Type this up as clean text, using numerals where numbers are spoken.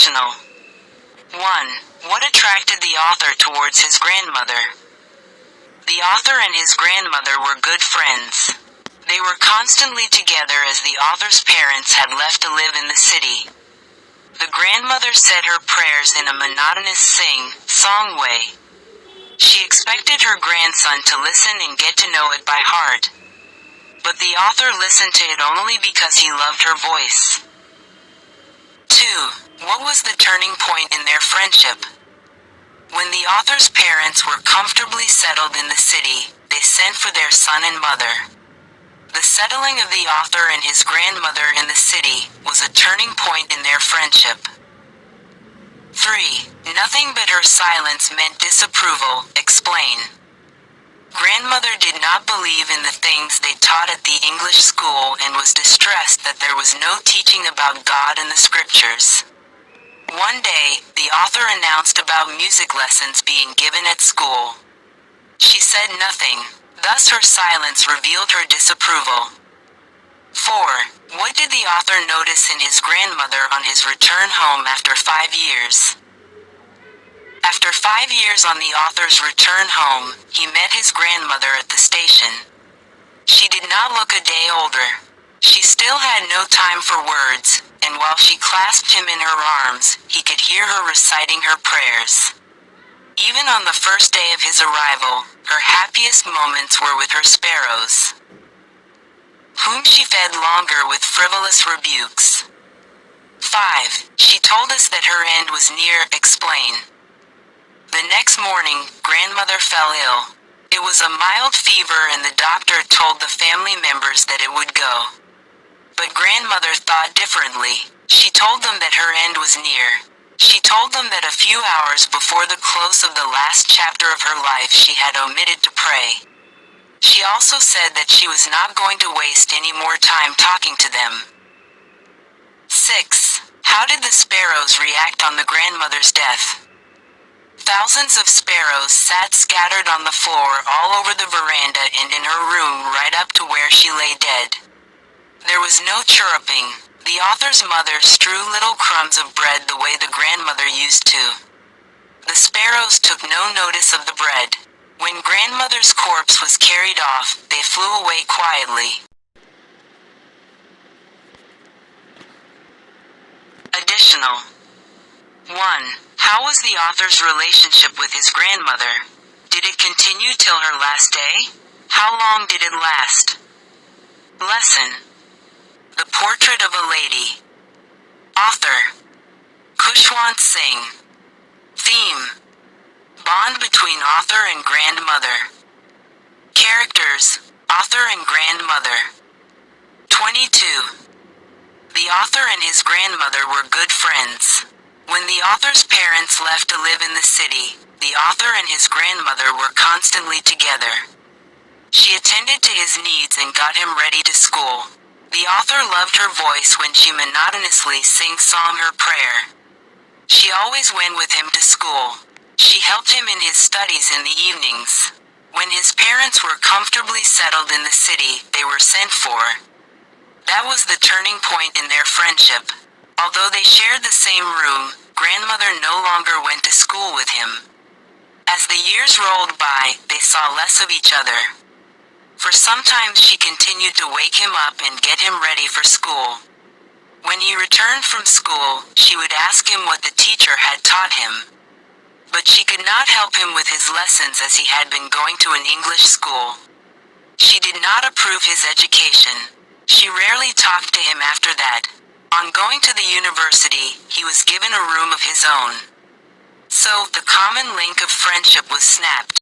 Additional 1. What attracted the author towards his grandmother? The author and his grandmother were good friends. They were constantly together as the author's parents had left to live in the city. The grandmother said her prayers in a monotonous song way. She expected her grandson to listen and get to know it by heart. But the author listened to it only because he loved her voice. 2. What was the turning point in their friendship? When the author's parents were comfortably settled in the city, they sent for their son and mother. The settling of the author and his grandmother in the city was a turning point in their friendship. 3. Nothing but her silence meant disapproval. Explain. Grandmother did not believe in the things they taught at the English school and was distressed that there was no teaching about God and the scriptures. One day, the author announced about music lessons being given at school. She said nothing, thus her silence revealed her disapproval. 4. What did the author notice in his grandmother on his return home after 5 years? After 5 years on the author's return home, he met his grandmother at the station. She did not look a day older. She still had no time for words, and while she clasped him in her arms, he could hear her reciting her prayers. Even on the first day of his arrival, her happiest moments were with her sparrows, whom she fed longer with frivolous rebukes. 5. She told us that her end was near. Explain. The next morning, grandmother fell ill. It was a mild fever and the doctor told the family members that it would go. But grandmother thought differently. She told them that her end was near. She told them that a few hours before the close of the last chapter of her life she had omitted to pray. She also said that she was not going to waste any more time talking to them. 6. How did the sparrows react on the grandmother's death? Thousands of sparrows sat scattered on the floor all over the veranda and in her room right up to where she lay dead. There was no chirruping. The author's mother strew little crumbs of bread the way the grandmother used to. The sparrows took no notice of the bread. When grandmother's corpse was carried off, they flew away quietly. Additional 1. How was the author's relationship with his grandmother? Did it continue till her last day? How long did it last? Lesson. The Portrait of a Lady. Author. Kushwant Singh. Theme. Bond between author and grandmother. Characters. Author and grandmother. 22. The author and his grandmother were good friends. When the author's parents left to live in the city, the author and his grandmother were constantly together. She attended to his needs and got him ready to school. The author loved her voice when she monotonously sing-song her prayer. She always went with him to school. She helped him in his studies in the evenings. When his parents were comfortably settled in the city, they were sent for. That was the turning point in their friendship. Although they shared the same room, grandmother no longer went to school with him. As the years rolled by, they saw less of each other. For sometimes she continued to wake him up and get him ready for school. When he returned from school, she would ask him what the teacher had taught him. But she could not help him with his lessons as he had been going to an English school. She did not approve his education. She rarely talked to him after that. On going to the university, he was given a room of his own. So, the common link of friendship was snapped.